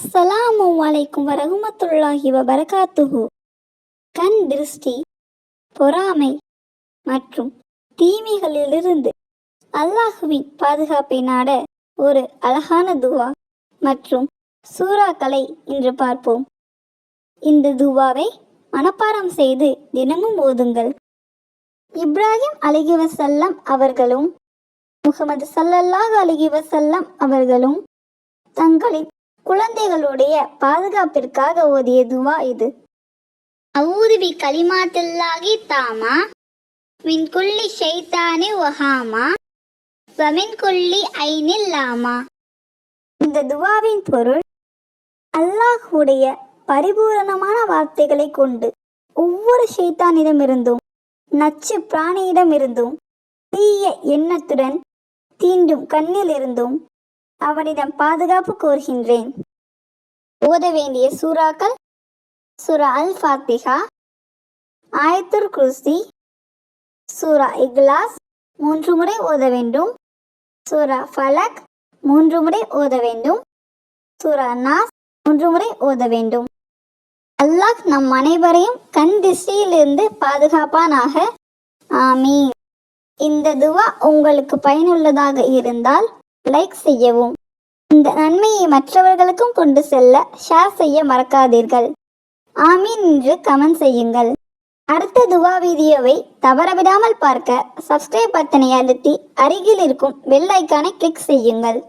அஸ்ஸலாமு அலைக்கும் வரஹ்மத்துல்லாஹி வபரகாத்துஹு. கண் திருஷ்டி, பொறாமை மற்றும் தீமைகளிலிருந்து அல்லாஹுவின் பாதுகாப்பை நாட ஒரு அழகான துவா மற்றும் சூறாக்களை இன்று பார்ப்போம். இந்த துவாவை மனப்பாடம் செய்து தினமும் ஓதுங்கள். இப்ராஹிம் அலைஹிவஸல்லம் அவர்களும் முகமது ஸல்லல்லாஹு அலைஹி வஸல்லம் அவர்களும் தங்களின் குழந்தைகளுடைய பாதுகாப்பிற்காக ஓதிய துவா இது. அஊது பி கலிமாத்தில்லாஹி தாமா மின் குல்லி ஷைத்தானி வஹாமா வ மின் குல்லி ஐனில் லாமா. இந்த துவாவின் பொருள், அல்லாஹ்வுடைய பரிபூரணமான வார்த்தைகளை கொண்டு ஒவ்வொரு ஷைத்தானிடமிருந்தும் நச்சு பிராணியிடமிருந்தும் தீய எண்ணத்துடன் தீண்டும் கண்ணிலிருந்தும் அவனிடம் பாதுகாப்பு கோருகின்றேன். ஓத வேண்டிய சூறாக்கள்: சூரா அல் ஃபாத்திஹா, ஆயத்துல் குர்சி, சூரா இக்லாஸ் 3 முறை ஓத வேண்டும், சூரா ஃபலக் 3 முறை ஓத வேண்டும், சூரா நாஸ் 3 முறை ஓத வேண்டும். அல்லாஹ் நம் அனைவரையும் கண் திசையிலிருந்து பாதுகாப்பானாக. ஆமீன். இந்த துவா உங்களுக்கு பயனுள்ளதாக இருந்தால் லைக் செய்யவும், இந்த நன்மையை மற்றவர்களுக்கும் கொண்டு செல்ல ஷேர் செய்ய மறக்காதீர்கள். ஆமீன் என்று கமெண்ட் செய்யுங்கள். அடுத்த துவா வீடியோவை தவறவிடாமல் பார்க்க சப்ஸ்கிரைப் பட்டனை அழுத்தி அருகில் இருக்கும் பெல் ஐக்கானை கிளிக் செய்யுங்கள்.